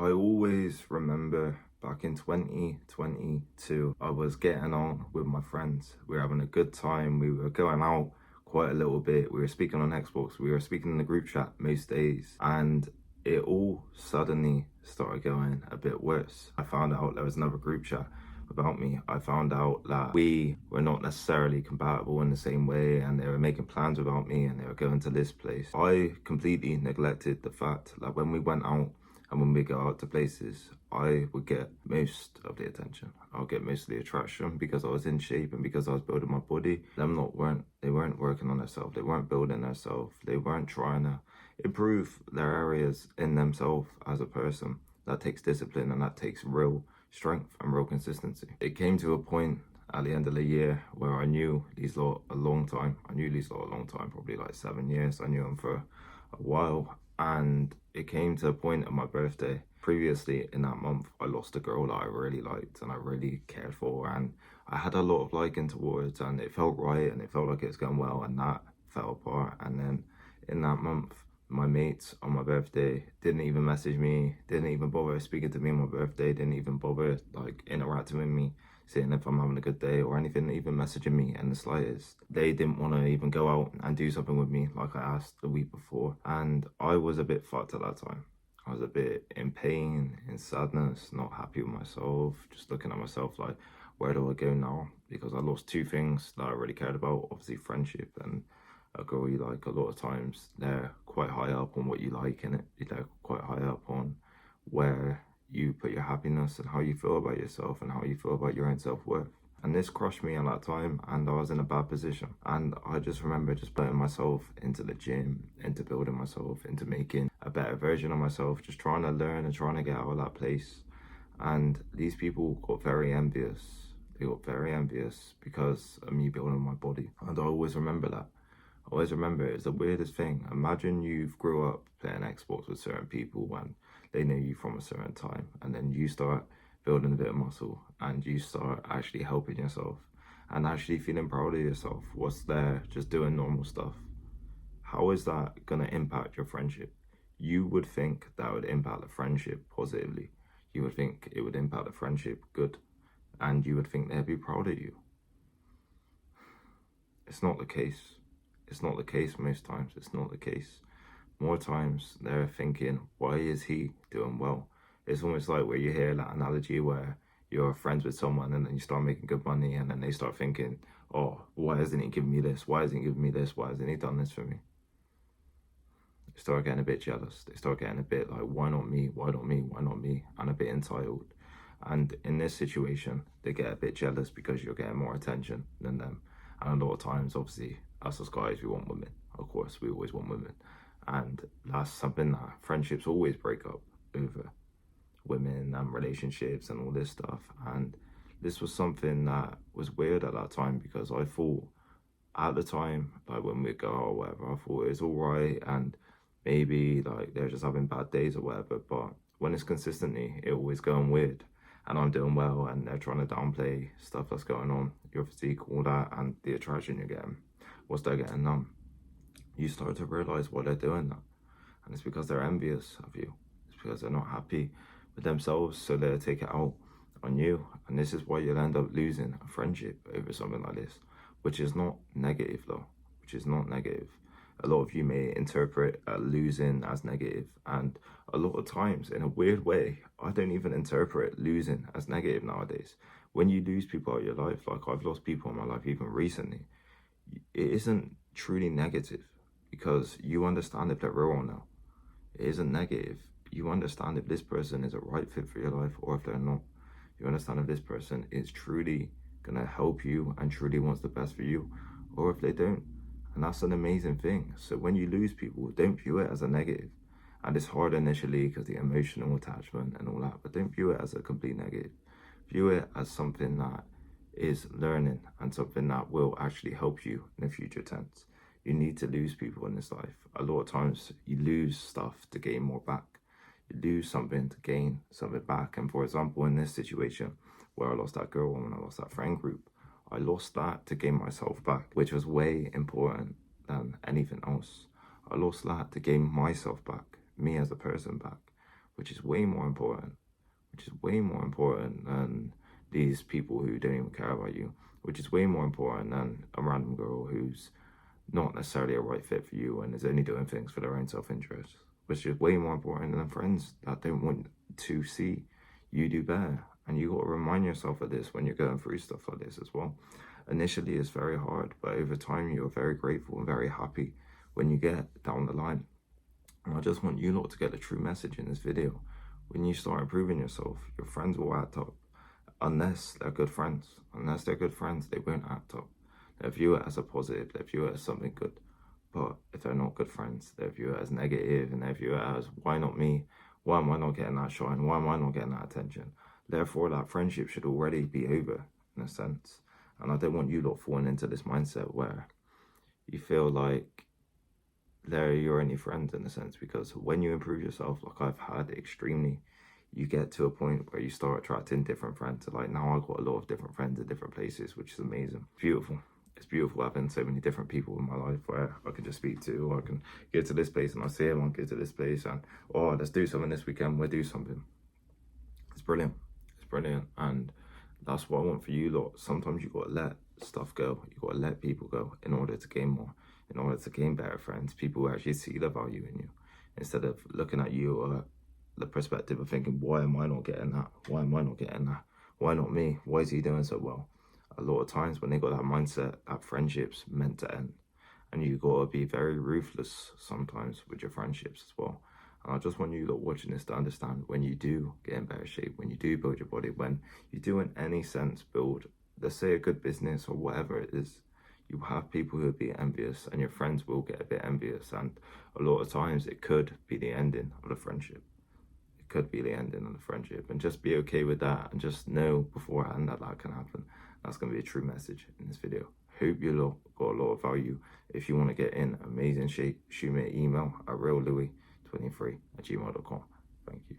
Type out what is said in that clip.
I always remember back in 2022, I was getting on with my friends. We were having a good time. We were going out quite a little bit. We were speaking on Xbox. We were speaking in the group chat most days. And it all suddenly started going a bit worse. I found out there was another group chat about me. I found out that we were not necessarily compatible in the same way, and they were making plans about me and they were going to this place. I completely neglected the fact that when we went out and when we go out to places, I would get most of the attention. I'll get most of the attraction because I was in shape and because I was building my body. They weren't working on themselves. They weren't building themselves. They weren't trying to improve their areas in themselves as a person. That takes discipline and that takes real strength and real consistency. It came to a point at the end of the year where I knew these lot a long time. Probably like 7 years. I knew them for a while. And it came to a point on my birthday. Previously in that month, I lost a girl that I really liked and I really cared for, and I had a lot of liking towards, and it felt right and it felt like it was going well, and that fell apart. And then in that month, my mates on my birthday didn't even message me, didn't even bother speaking to me on my birthday, didn't even bother like interacting with me, seeing if I'm having a good day or anything, even messaging me in the slightest. They didn't want to even go out and do something with me like I asked the week before. And I was a bit fucked at that time. I was a bit in pain, in sadness, not happy with myself, just looking at myself like, where do I go now? Because I lost two things that I really cared about, obviously friendship and a girl you like. A lot of times they're quite high up on what you like in it. They're quite high up on where you put your happiness and how you feel about yourself and how you feel about your own self-worth. And this crushed me at that time, and I was in a bad position. And I just remember just putting myself into the gym, into building myself, into making a better version of myself, just trying to learn and trying to get out of that place. And these people got very envious. They got very envious because of me building my body. And I always remember that. I always remember it's the weirdest thing. Imagine you've grew up playing Xbox with certain people and they know you from a certain time, and then you start building a bit of muscle and you start actually helping yourself and actually feeling proud of yourself. What's there just doing normal stuff? How is that going to impact your friendship? You would think that would impact the friendship positively. You would think it would impact the friendship good, and you would think they'd be proud of you. It's not the case. It's not the case most times. It's not the case. More times they're thinking, why is he doing well? It's almost like where you hear that analogy where you're friends with someone and then you start making good money and then they start thinking, oh, why hasn't he given me this? Why hasn't he given me this? Why hasn't he done this for me? They start getting a bit jealous. They start getting a bit like, why not me? Why not me? Why not me? And a bit entitled. And in this situation, they get a bit jealous because you're getting more attention than them. And a lot of times, obviously, us as guys, we want women. Of course, we always want women. And that's something that friendships always break up over, women and relationships and all this stuff. And this was something that was weird at that time because I thought at the time, like when we go or whatever, I thought it was all right and maybe like they're just having bad days or whatever. But when it's consistently, it always going weird and I'm doing well and they're trying to downplay stuff that's going on, your physique, all that, and the attraction you're getting, once they're getting numb, you start to realize why they're doing that. And it's because they're envious of you. It's because they're not happy with themselves, so they'll take it out on you. And this is why you'll end up losing a friendship over something like this, which is not negative though, which is not negative. A lot of you may interpret losing as negative, and a lot of times, in a weird way, I don't even interpret losing as negative nowadays. When you lose people out of your life, like I've lost people in my life even recently, it isn't truly negative because you understand if they're real or not. It isn't negative. You understand if this person is a right fit for your life or if they're not. You understand if this person is truly gonna help you and truly wants the best for you, or if they don't. And that's an amazing thing. So when you lose people, don't view it as a negative. And it's hard initially because the emotional attachment and all that, but don't view it as a complete negative. View it as something that is learning and something that will actually help you in the future tense. You need to lose people in this life. A lot of times you lose stuff to gain more back. You lose something to gain something back. And for example, in this situation where I lost that girl and when I lost that friend group, I lost that to gain myself back, which was way important than anything else. I lost that to gain myself back, me as a person back, which is way more important, which is way more important than these people who don't even care about you, which is way more important than a random girl who's not necessarily a right fit for you and is only doing things for their own self-interest, which is way more important than friends that don't want to see you do better. And you got to remind yourself of this when you're going through stuff like this as well. Initially, it's very hard, but over time, you're very grateful and very happy when you get down the line. And I just want you lot to get the true message in this video. When you start improving yourself, your friends will act up. Unless they're good friends. Unless they're good friends, they won't act up. They'll view it as a positive, they view it as something good. But if they're not good friends, they view it as negative, and they view it as, why not me? Why am I not getting that shine? Why am I not getting that attention? Therefore, that friendship should already be over, in a sense. And I don't want you lot falling into this mindset where you feel like they're your only friends, in a sense, because when you improve yourself, like I've had extremely, you get to a point where you start attracting different friends. Like now I've got a lot of different friends in different places, which is amazing. Beautiful. It's beautiful having so many different people in my life where I can just speak to, or I can go to this place and I see them, I'll go to this place and, oh, let's do something this weekend, we'll do something. It's brilliant. It's brilliant. And that's what I want for you lot. Sometimes you got to let stuff go. You got to let people go in order to gain more, in order to gain better friends, people who actually see the value in you, instead of looking at you or the perspective of thinking, why am I not getting that? Why am I not getting that? Why not me? Why is he doing so well? A lot of times when they got that mindset, that friendship's meant to end. And you got to be very ruthless sometimes with your friendships as well. And I just want you lot watching this to understand, when you do get in better shape, when you do build your body, when you do in any sense build, let's say, a good business or whatever it is, you have people who will be envious, and your friends will get a bit envious. And a lot of times it could be the ending of the friendship. Could be the ending of the friendship, and just be okay with that, and just know beforehand that that can happen. That's going to be a true message in this video. Hope you lot got a lot of value. If you want to get in amazing shape, shoot me an email at reallouis23@gmail.com. Thank you.